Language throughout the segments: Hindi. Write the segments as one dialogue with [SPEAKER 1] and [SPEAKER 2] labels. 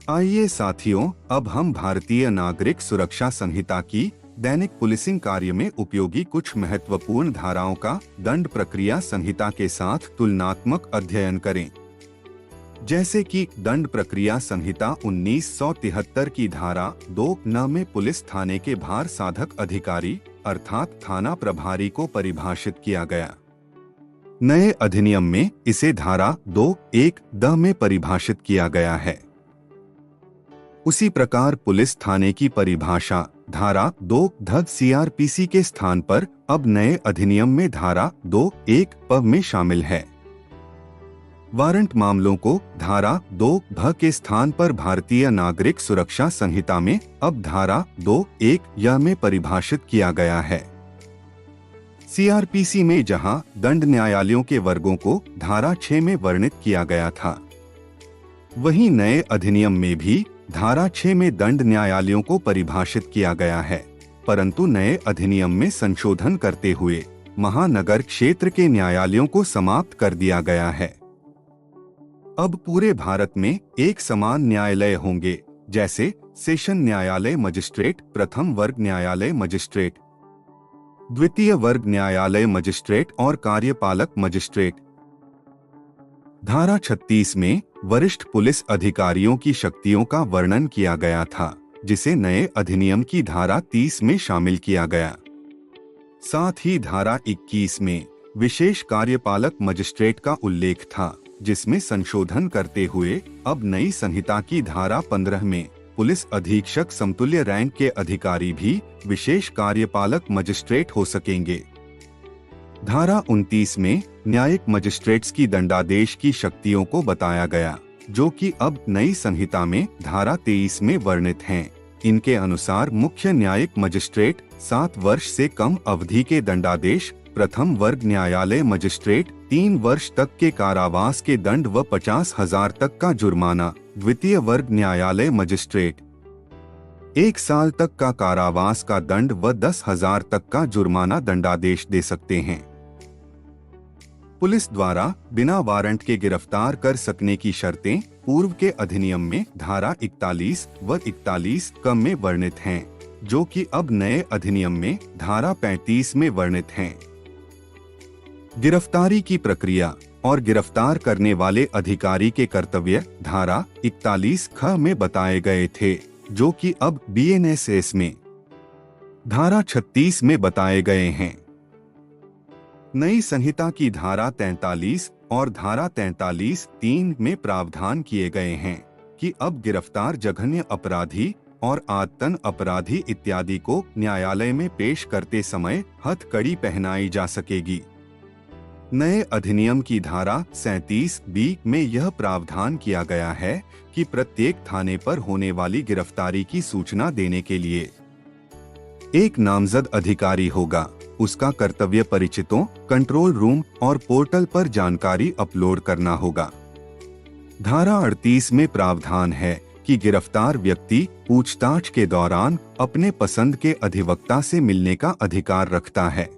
[SPEAKER 1] आइए साथियों, अब हम भारतीय नागरिक सुरक्षा संहिता की दैनिक पुलिसिंग कार्य में उपयोगी कुछ महत्वपूर्ण धाराओं का दंड प्रक्रिया संहिता के साथ तुलनात्मक अध्ययन करें। जैसे कि दंड प्रक्रिया संहिता 1973 की धारा 2(न) में पुलिस थाने के भार साधक अधिकारी अर्थात थाना प्रभारी को परिभाषित किया गया। नए अधिनियम में इसे धारा 2(1)(द) में परिभाषित किया गया है। उसी प्रकार पुलिस थाने की परिभाषा धारा 2(ध) सीआरपीसी के स्थान पर अब नए अधिनियम में धारा 2(1)(प) में शामिल है। वारंट मामलों को धारा 2(भ) के स्थान पर भारतीय नागरिक सुरक्षा संहिता में अब धारा 2(1)(य) में परिभाषित किया गया है। सीआरपीसी में जहां दंड न्यायालयों के वर्गों को धारा 6 में वर्णित किया गया था, वहीं नए अधिनियम में भी धारा 6 में दंड न्यायालयों को परिभाषित किया गया है, परंतु नए अधिनियम में संशोधन करते हुए महानगर क्षेत्र के न्यायालयों को समाप्त कर दिया गया है। अब पूरे भारत में एक समान न्यायालय होंगे, जैसे सेशन न्यायालय मजिस्ट्रेट, प्रथम वर्ग न्यायालय मजिस्ट्रेट, द्वितीय वर्ग न्यायालय मजिस्ट्रेट और कार्यपालक मजिस्ट्रेट। धारा 36 में वरिष्ठ पुलिस अधिकारियों की शक्तियों का वर्णन किया गया था, जिसे नए अधिनियम की धारा 30 में शामिल किया गया। साथ ही धारा 21 में विशेष कार्यपालक मजिस्ट्रेट का उल्लेख था, जिसमें संशोधन करते हुए अब नई संहिता की धारा 15 में पुलिस अधीक्षक समतुल्य रैंक के अधिकारी भी विशेष कार्यपालक मजिस्ट्रेट हो सकेंगे। धारा 29 में न्यायिक मजिस्ट्रेट्स की दंडादेश की शक्तियों को बताया गया, जो कि अब नई संहिता में धारा 23 में वर्णित हैं। इनके अनुसार मुख्य न्यायिक मजिस्ट्रेट 7 वर्ष से कम अवधि के दंडादेश, प्रथम वर्ग न्यायालय मजिस्ट्रेट 3 वर्ष तक के कारावास के दंड व 50,000 तक का जुर्माना, द्वितीय वर्ग न्यायालय मजिस्ट्रेट 1 साल तक का कारावास का दंड व 10,000 तक का जुर्माना दंडादेश दे सकते हैं। पुलिस द्वारा बिना वारंट के गिरफ्तार कर सकने की शर्तें पूर्व के अधिनियम में धारा 41 व 41(क) में वर्णित हैं, जो कि अब नए अधिनियम में धारा 35 में वर्णित हैं। गिरफ्तारी की प्रक्रिया और गिरफ्तार करने वाले अधिकारी के कर्तव्य धारा 41(ख) में बताए गए थे, जो कि अब बीएनएसएस में धारा 36 में बताए गए हैं। नई संहिता की धारा 43 और धारा 43(3) में प्रावधान किए गए हैं कि अब गिरफ्तार जघन्य अपराधी और आदतन अपराधी इत्यादि को न्यायालय में पेश करते समय हथकड़ी पहनाई जा सकेगी। नए अधिनियम की धारा 37(b) में यह प्रावधान किया गया है कि प्रत्येक थाने पर होने वाली गिरफ्तारी की सूचना देने के लिए एक नामजद अधिकारी होगा। उसका कर्तव्य परिचितों, कंट्रोल रूम और पोर्टल पर जानकारी अपलोड करना होगा। धारा 38 में प्रावधान है कि गिरफ्तार व्यक्ति पूछताछ के दौरान अपने पसंद के अधिवक्ता से मिलने का अधिकार रखता है।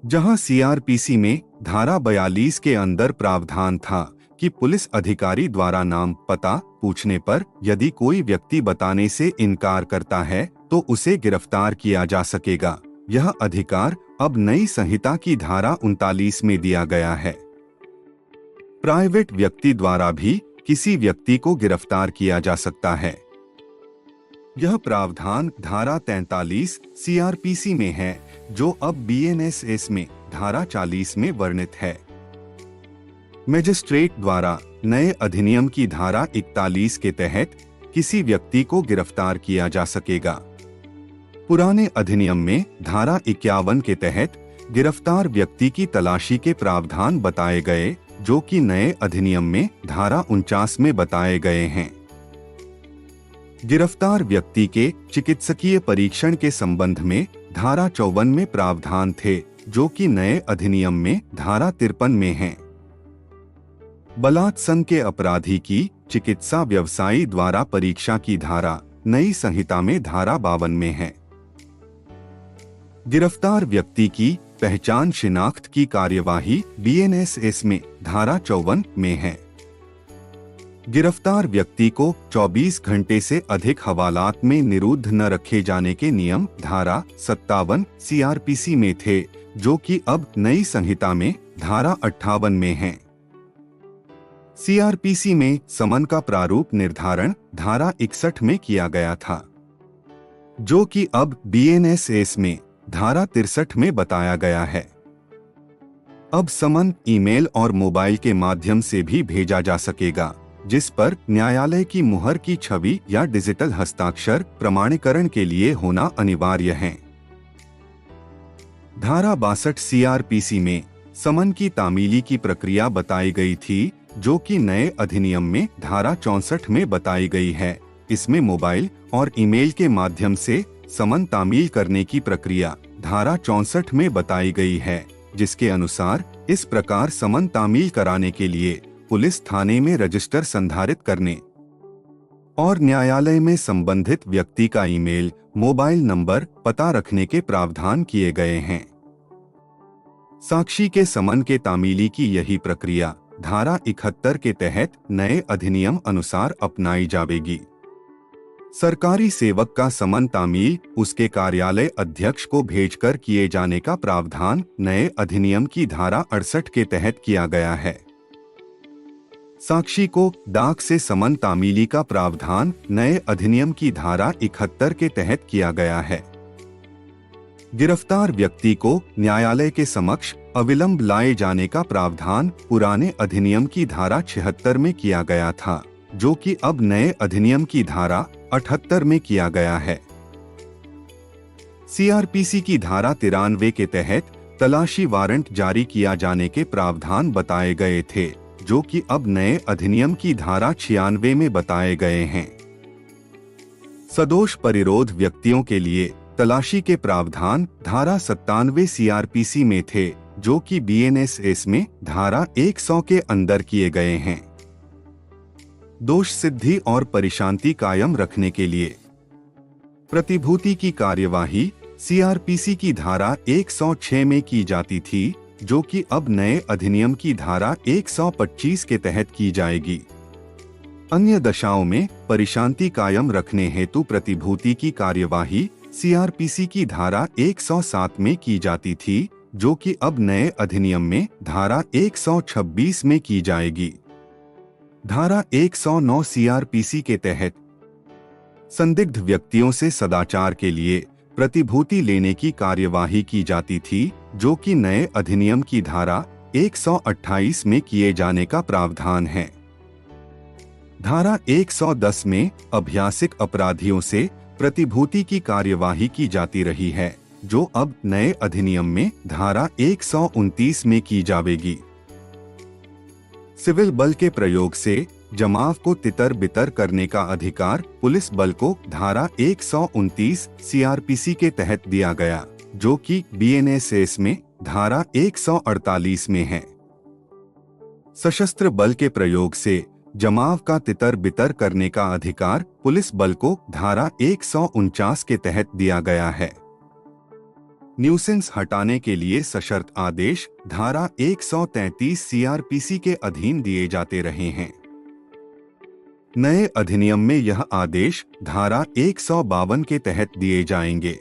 [SPEAKER 1] जहां सीआरपीसी में धारा 42 के अंदर प्रावधान था कि पुलिस अधिकारी द्वारा नाम पता पूछने पर यदि कोई व्यक्ति बताने से इनकार करता है तो उसे गिरफ्तार किया जा सकेगा। यह अधिकार अब नई संहिता की धारा 39 में दिया गया है। प्राइवेट व्यक्ति द्वारा भी किसी व्यक्ति को गिरफ्तार किया जा सकता है। यह प्रावधान धारा 43 सीआरपीसी में है, जो अब बीएनएसएस में धारा 40 में वर्णित है। मजिस्ट्रेट द्वारा नए अधिनियम की धारा 41 के तहत किसी व्यक्ति को गिरफ्तार किया जा सकेगा। पुराने अधिनियम में धारा 51 के तहत गिरफ्तार व्यक्ति की तलाशी के प्रावधान बताए गए, जो कि नए अधिनियम में धारा 49 में बताए गए हैं। गिरफ्तार व्यक्ति के चिकित्सकीय परीक्षण के संबंध में धारा 54 में प्रावधान थे, जो कि नए अधिनियम में धारा 53 में हैं। बलात्संग के अपराधी की चिकित्सा व्यवसायी द्वारा परीक्षा की धारा नई संहिता में धारा 52 में है। गिरफ्तार व्यक्ति की पहचान शिनाख्त की कार्यवाही बीएनएसएस में धारा 54 में है। गिरफ्तार व्यक्ति को 24 घंटे से अधिक हवालात में निरुद्ध न रखे जाने के नियम धारा 57 सीआरपीसी में थे, जो कि अब नई संहिता में धारा 58 में हैं। सीआरपीसी में समन का प्रारूप निर्धारण धारा 61 में किया गया था, जो कि अब बीएनएसएस में धारा 63 में बताया गया है। अब समन ईमेल और मोबाइल के माध्यम से भी भेजा जा सकेगा, जिस पर न्यायालय की मुहर की छवि या डिजिटल हस्ताक्षर प्रमाणीकरण के लिए होना अनिवार्य है। धारा 62 सीआरपीसी में समन की तामीली की प्रक्रिया बताई गई थी, जो कि नए अधिनियम में धारा 64 में बताई गई है। इसमें मोबाइल और ईमेल के माध्यम से समन तामील करने की प्रक्रिया धारा 64 में बताई गई है, जिसके अनुसार इस प्रकार समन तामील कराने के लिए पुलिस थाने में रजिस्टर संधारित करने और न्यायालय में संबंधित व्यक्ति का ईमेल, मोबाइल नंबर, पता रखने के प्रावधान किए गए हैं। साक्षी के समन के तामीली की यही प्रक्रिया धारा 71 के तहत नए अधिनियम अनुसार अपनाई जाएगी। सरकारी सेवक का समन तामील उसके कार्यालय अध्यक्ष को भेजकर किए जाने का प्रावधान नए अधिनियम की धारा 68 के तहत किया गया है। साक्षी को डाक से समन तामीली का प्रावधान नए अधिनियम की धारा 71 के तहत किया गया है। गिरफ्तार व्यक्ति को न्यायालय के समक्ष अविलंब लाए जाने का प्रावधान पुराने अधिनियम की धारा 76 में किया गया था, जो कि अब नए अधिनियम की धारा 78 में किया गया है। सीआरपीसी की धारा 93 के तहत तलाशी वारंट जारी किया जाने के प्रावधान बताए गए थे, जो कि अब नए अधिनियम की धारा 96 में बताए गए हैं। सदोष परिरोध व्यक्तियों के लिए तलाशी के प्रावधान धारा 97 सीआरपीसी में थे, जो कि बीएनएसएस में धारा 100 के अंदर किए गए हैं। दोष सिद्धि और परिशांति कायम रखने के लिए प्रतिभूति की कार्यवाही सीआरपीसी की धारा 106 में की जाती थी, जो कि अब नए अधिनियम की धारा 125 के तहत की जाएगी। अन्य दशाओं में परिशांति कायम रखने हेतु प्रतिभूति की कार्यवाही सीआरपीसी की धारा 107 में की जाती थी, जो कि अब नए अधिनियम में धारा 126 में की जाएगी। धारा 109 सीआरपीसी के तहत संदिग्ध व्यक्तियों से सदाचार के लिए प्रतिभूति लेने की कार्यवाही की जाती थी, जो कि नए अधिनियम की धारा 128 में किए जाने का प्रावधान है। धारा 110 में अभ्यासिक अपराधियों से प्रतिभूति की कार्यवाही की जाती रही है, जो अब नए अधिनियम में धारा 129 में की जाएगी। सिविल बल के प्रयोग से जमाव को तितर बितर करने का अधिकार पुलिस बल को धारा 129 सीआरपीसी के तहत दिया गया, जो कि बीएनएसएस में धारा 148 में है। सशस्त्र बल के प्रयोग से जमाव का तितर बितर करने का अधिकार पुलिस बल को धारा 149 के तहत दिया गया है। न्यूसेंस हटाने के लिए सशर्त आदेश धारा 133 सीआरपीसी के अधीन दिए जाते रहे हैं। नए अधिनियम में यह आदेश धारा 152 के तहत दिए जाएंगे।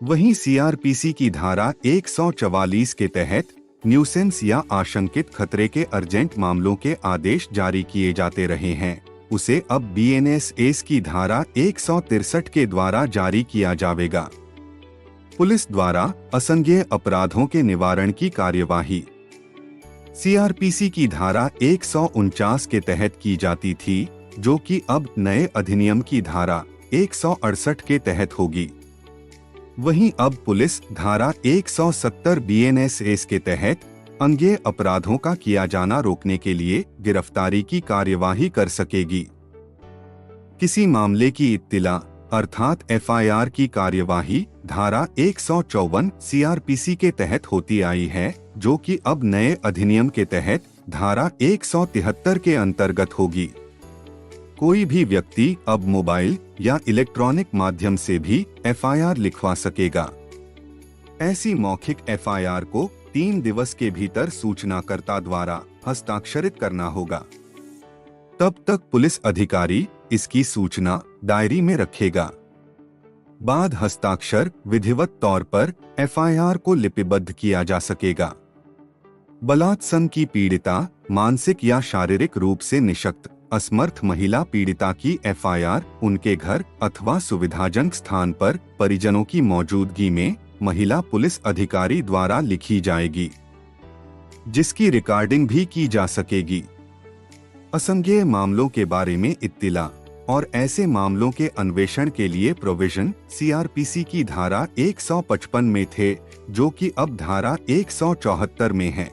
[SPEAKER 1] वहीं सीआरपीसी की धारा 144 के तहत न्यूसेंस या आशंकित खतरे के अर्जेंट मामलों के आदेश जारी किए जाते रहे हैं, उसे अब बीएनएसएस की धारा 163 के द्वारा जारी किया जाएगा। पुलिस द्वारा असंज्ञेय अपराधों के निवारण की कार्यवाही सीआरपीसी की धारा 149 के तहत की जाती थी, जो कि अब नए अधिनियम की धारा 168 के तहत होगी। वहीं अब पुलिस धारा 170 बीएनएसएस के तहत अंज्ञेय अपराधों का किया जाना रोकने के लिए गिरफ्तारी की कार्यवाही कर सकेगी। किसी मामले की इत्तिला अर्थात एफआईआर की कार्यवाही धारा 154 सीआरपीसी के तहत होती आई है, जो कि अब नए अधिनियम के तहत धारा 173 के अंतर्गत होगी। कोई भी व्यक्ति अब मोबाइल या इलेक्ट्रॉनिक माध्यम से भी एफआईआर लिखवा सकेगा। ऐसी मौखिक एफआईआर को 3 दिवस के भीतर सूचनाकर्ता द्वारा हस्ताक्षरित करना होगा। तब तक पुलिस अधिकारी इसकी सूचना डायरी में रखेगा। बाद हस्ताक्षर विधिवत तौर पर एफआईआर को लिपिबद्ध किया जा सकेगा। बलात्संग की पीड़िता, मानसिक या शारीरिक रूप से निशक्त असमर्थ महिला पीड़िता की एफआईआर उनके घर अथवा सुविधाजनक स्थान पर परिजनों की मौजूदगी में महिला पुलिस अधिकारी द्वारा लिखी जाएगी, जिसकी रिकॉर्डिंग भी की जा सकेगी। असंज्ञेय मामलों के बारे में इत्तिला और ऐसे मामलों के अन्वेषण के लिए प्रोविजन सीआरपीसी की धारा 155 में थे, जो कि अब धारा 174 में है।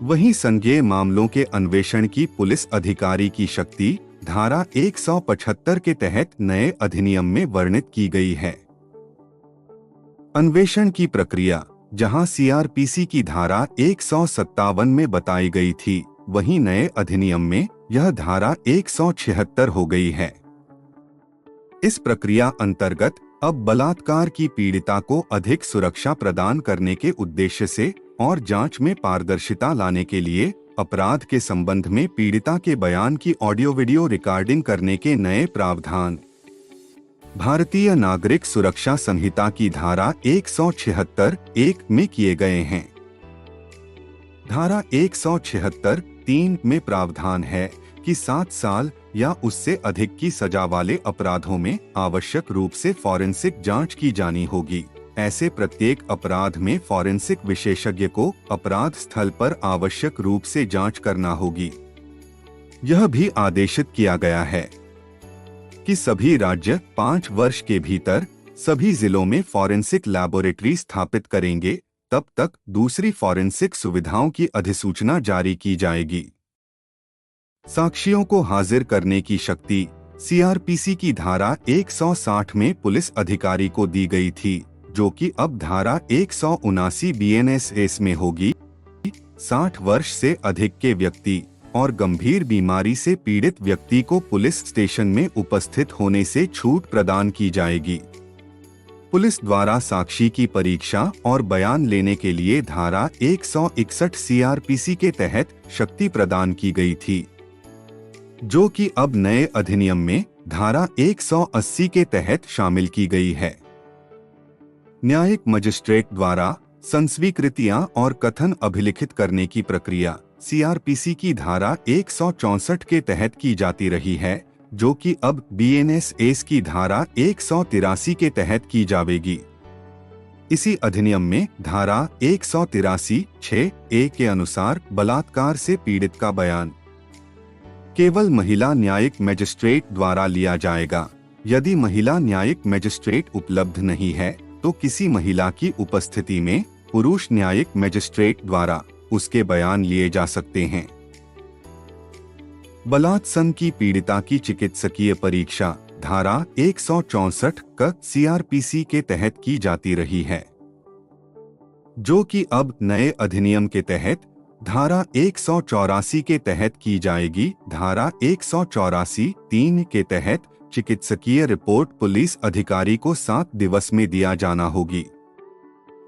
[SPEAKER 1] वहीं संज्ञेय मामलों के अन्वेषण की पुलिस अधिकारी की शक्ति धारा 175 के तहत नए अधिनियम में वर्णित की गई है। अन्वेषण की प्रक्रिया जहां सीआरपीसी की धारा 157 में बताई गई थी, वहीं नए अधिनियम में यह धारा 176 हो गई है। इस प्रक्रिया अंतर्गत अब बलात्कार की पीड़िता को अधिक सुरक्षा प्रदान करने के उद्देश्य से और जांच में पारदर्शिता लाने के लिए अपराध के संबंध में पीड़िता के बयान की ऑडियो वीडियो रिकॉर्डिंग करने के नए प्रावधान भारतीय नागरिक सुरक्षा संहिता की धारा 176(1) में किए गए हैं। धारा 176(3) में प्रावधान है कि 7 साल या उससे अधिक की सजा वाले अपराधों में आवश्यक रूप से फॉरेंसिक जांच की जानी होगी। ऐसे प्रत्येक अपराध में फॉरेंसिक विशेषज्ञ को अपराध स्थल पर आवश्यक रूप से जांच करना होगी। यह भी आदेशित किया गया है कि सभी राज्य 5 वर्ष के भीतर सभी जिलों में फॉरेंसिक लैबोरेटरी स्थापित करेंगे, तब तक दूसरी फॉरेंसिक सुविधाओं की अधिसूचना जारी की जाएगी। साक्षियों को हाजिर करने की शक्ति सीआरपीसी की धारा 160 में पुलिस अधिकारी को दी गई थी, जो कि अब धारा 179 बीएनएसएस में होगी। 60 वर्ष से अधिक के व्यक्ति और गंभीर बीमारी से पीड़ित व्यक्ति को पुलिस स्टेशन में उपस्थित होने से छूट प्रदान की जाएगी। पुलिस द्वारा साक्षी की परीक्षा और बयान लेने के लिए धारा 161 सीआरपीसी के तहत शक्ति प्रदान की गई थी, जो कि अब नए अधिनियम में धारा 180 के तहत शामिल की गई है। न्यायिक मजिस्ट्रेट द्वारा संस्वीकृतियां और कथन अभिलिखित करने की प्रक्रिया सीआरपीसी की धारा 164 के तहत की जाती रही है, जो कि अब बीएनएसएस की धारा 183 के तहत की जाएगी। इसी अधिनियम में धारा 183(6)(a) के अनुसार बलात्कार से पीड़ित का बयान केवल महिला न्यायिक मजिस्ट्रेट द्वारा लिया जाएगा। यदि महिला न्यायिक मजिस्ट्रेट उपलब्ध नहीं है, तो किसी महिला की उपस्थिति में पुरुष न्यायिक मजिस्ट्रेट द्वारा उसके बयान लिए जा सकते हैं। बलात्संग की पीड़िता की चिकित्सकीय परीक्षा धारा 164 क सीआरपीसी के तहत की जाती रही है, जो कि अब नए अधिनियम के तहत धारा 184 के तहत की जाएगी। धारा 184(3) के तहत चिकित्सकीय रिपोर्ट पुलिस अधिकारी को 7 दिवस में दिया जाना होगी।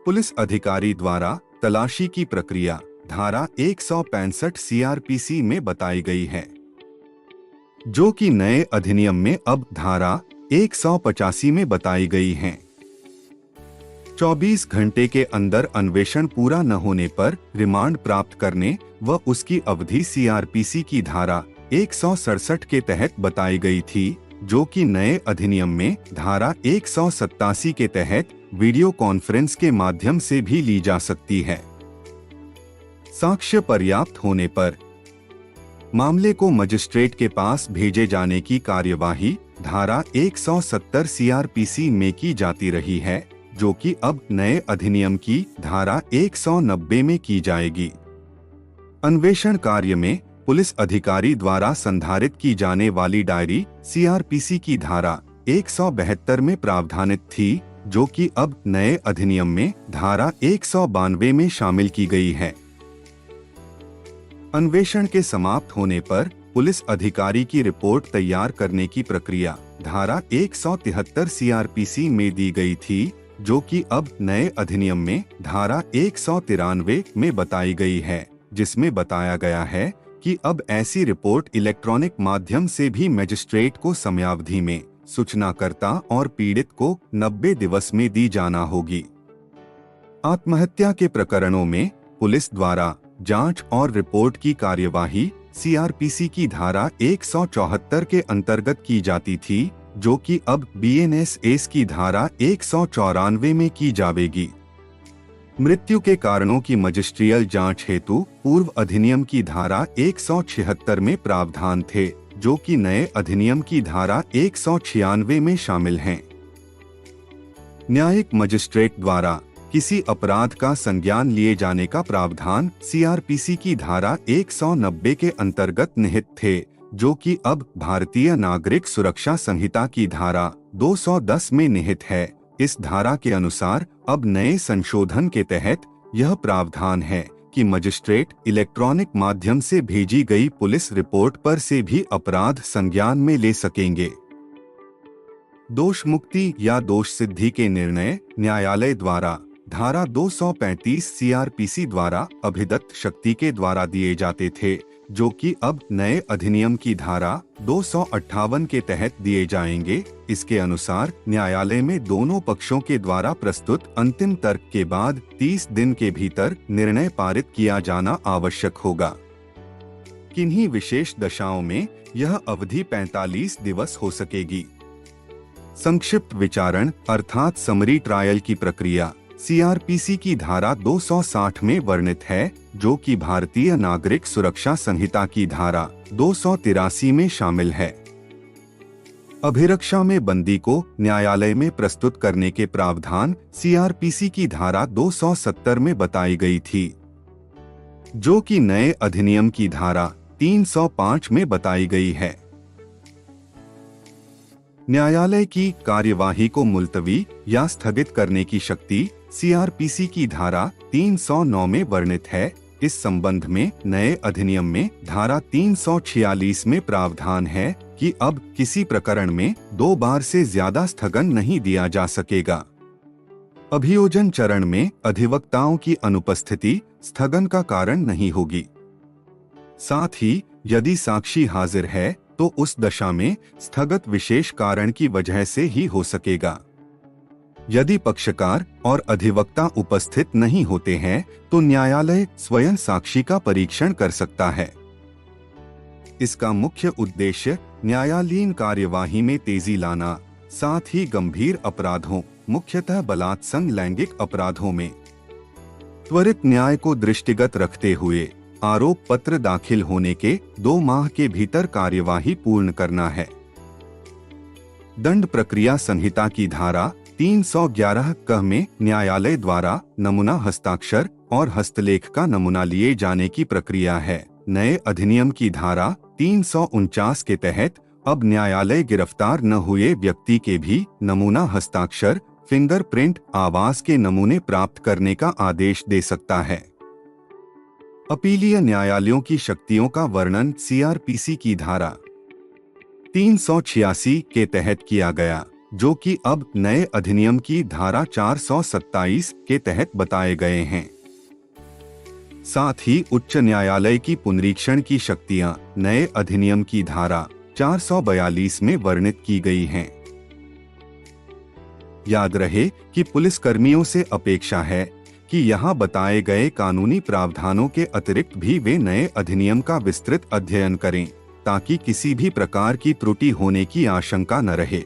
[SPEAKER 1] पुलिस अधिकारी द्वारा तलाशी की प्रक्रिया धारा 165 सीआरपीसी में बताई गई है, जो कि नए अधिनियम में अब धारा 185 में बताई गई हैं। 24 घंटे के अंदर अन्वेषण पूरा न होने पर रिमांड प्राप्त करने व उसकी अवधि सीआरपीसी की धारा 167 के तहत बताई गई थी, जो कि नए अधिनियम में धारा 187 के तहत वीडियो कॉन्फ्रेंस के माध्यम से भी ली जा सकती है। साक्ष्य पर्याप्त होने पर मामले को मजिस्ट्रेट के पास भेजे जाने की कार्यवाही धारा 170 सीआरपीसी में की जाती रही है, जो कि अब नए अधिनियम की धारा 190 में की जाएगी। अन्वेषण कार्य में पुलिस अधिकारी द्वारा संधारित की जाने वाली डायरी सीआरपीसी की धारा 172 में प्रावधानित थी, जो कि अब नए अधिनियम में धारा 192 में शामिल की गई है। अन्वेषण के समाप्त होने पर पुलिस अधिकारी की रिपोर्ट तैयार करने की प्रक्रिया धारा 173 सीआरपीसी में दी गई थी, जो कि अब नए अधिनियम में धारा 193 में बताई गई है, जिसमें बताया गया है कि अब ऐसी रिपोर्ट इलेक्ट्रॉनिक माध्यम से भी मजिस्ट्रेट को समयावधि में सूचनाकर्ता और पीड़ित को 90 दिवस में दी जाना होगी। आत्महत्या के प्रकरणों में पुलिस द्वारा जांच और रिपोर्ट की कार्यवाही सीआरपीसी की धारा 174 के अंतर्गत की जाती थी, जो कि अब बीएनएसएस की धारा 194 में की जाएगी। मृत्यु के कारणों की मजिस्ट्रियल जांच हेतु पूर्व अधिनियम की धारा 176 में प्रावधान थे, जो कि नए अधिनियम की धारा 196 में शामिल हैं। न्यायिक मजिस्ट्रेट द्वारा किसी अपराध का संज्ञान लिए जाने का प्रावधान सीआरपीसी की धारा 190 के अंतर्गत निहित थे, जो कि अब भारतीय नागरिक सुरक्षा संहिता की धारा 210 में निहित है। इस धारा के अनुसार अब नए संशोधन के तहत यह प्रावधान है कि मजिस्ट्रेट इलेक्ट्रॉनिक माध्यम से भेजी गई पुलिस रिपोर्ट पर से भी अपराध संज्ञान में ले सकेंगे। दोष मुक्ति या दोष सिद्धि के निर्णय न्यायालय द्वारा धारा 235 सीआरपीसी द्वारा अभिदत्त शक्ति के द्वारा दिए जाते थे, जो कि अब नए अधिनियम की धारा 258 के तहत दिए जाएंगे। इसके अनुसार न्यायालय में दोनों पक्षों के द्वारा प्रस्तुत अंतिम तर्क के बाद 30 दिन के भीतर निर्णय पारित किया जाना आवश्यक होगा। किन्हीं विशेष दशाओं में यह अवधि 45 दिवस हो सकेगी। संक्षिप्त विचारण अर्थात समरी ट्रायल की प्रक्रिया सीआरपीसी की धारा 260 में वर्णित है, जो कि भारतीय नागरिक सुरक्षा संहिता की धारा 283 में शामिल है। अभिरक्षा में बंदी को न्यायालय में प्रस्तुत करने के प्रावधान सीआरपीसी की धारा 270 में बताई गई थी, जो कि नए अधिनियम की धारा 305 में बताई गई है। न्यायालय की कार्यवाही को मुलतवी या स्थगित करने की शक्ति सीआरपीसी की धारा 309 में वर्णित है। इस संबंध में नए अधिनियम में धारा 346 में प्रावधान है कि अब किसी प्रकरण में 2 बार से ज्यादा स्थगन नहीं दिया जा सकेगा। अभियोजन चरण में अधिवक्ताओं की अनुपस्थिति स्थगन का कारण नहीं होगी। साथ ही यदि साक्षी हाजिर है तो उस दशा में स्थगत विशेष कारण की वजह से ही हो सकेगा। यदि पक्षकार और अधिवक्ता उपस्थित नहीं होते हैं तो न्यायालय स्वयं साक्षी का परीक्षण कर सकता है। इसका मुख्य उद्देश्य न्यायालयीन कार्यवाही में तेजी लाना, साथ ही गंभीर अपराधों, मुख्यतः बलात्संग लैंगिक अपराधों में त्वरित न्याय को दृष्टिगत रखते हुए आरोप पत्र दाखिल होने के 2 माह के भीतर कार्यवाही पूर्ण करना है। दंड प्रक्रिया संहिता की धारा 311 क में न्यायालय द्वारा नमूना हस्ताक्षर और हस्तलेख का नमूना लिए जाने की प्रक्रिया है। नए अधिनियम की धारा 349 के तहत अब न्यायालय गिरफ्तार न हुए व्यक्ति के भी नमूना हस्ताक्षर, फिंगरप्रिंट, आवाज के नमूने प्राप्त करने का आदेश दे सकता है। अपीलीय न्यायालयों की शक्तियों का वर्णन सीआरपीसी की धारा 386 के तहत किया गया, जो कि अब नए अधिनियम की धारा 427 के तहत बताए गए हैं। साथ ही उच्च न्यायालय की पुनरीक्षण की शक्तियां नए अधिनियम की धारा 442 में वर्णित की गई हैं। याद रहे कि पुलिसकर्मियों से अपेक्षा है कि यहाँ बताए गए कानूनी प्रावधानों के अतिरिक्त भी वे नए अधिनियम का विस्तृत अध्ययन करें, ताकि किसी भी प्रकार की त्रुटि होने की आशंका न रहे।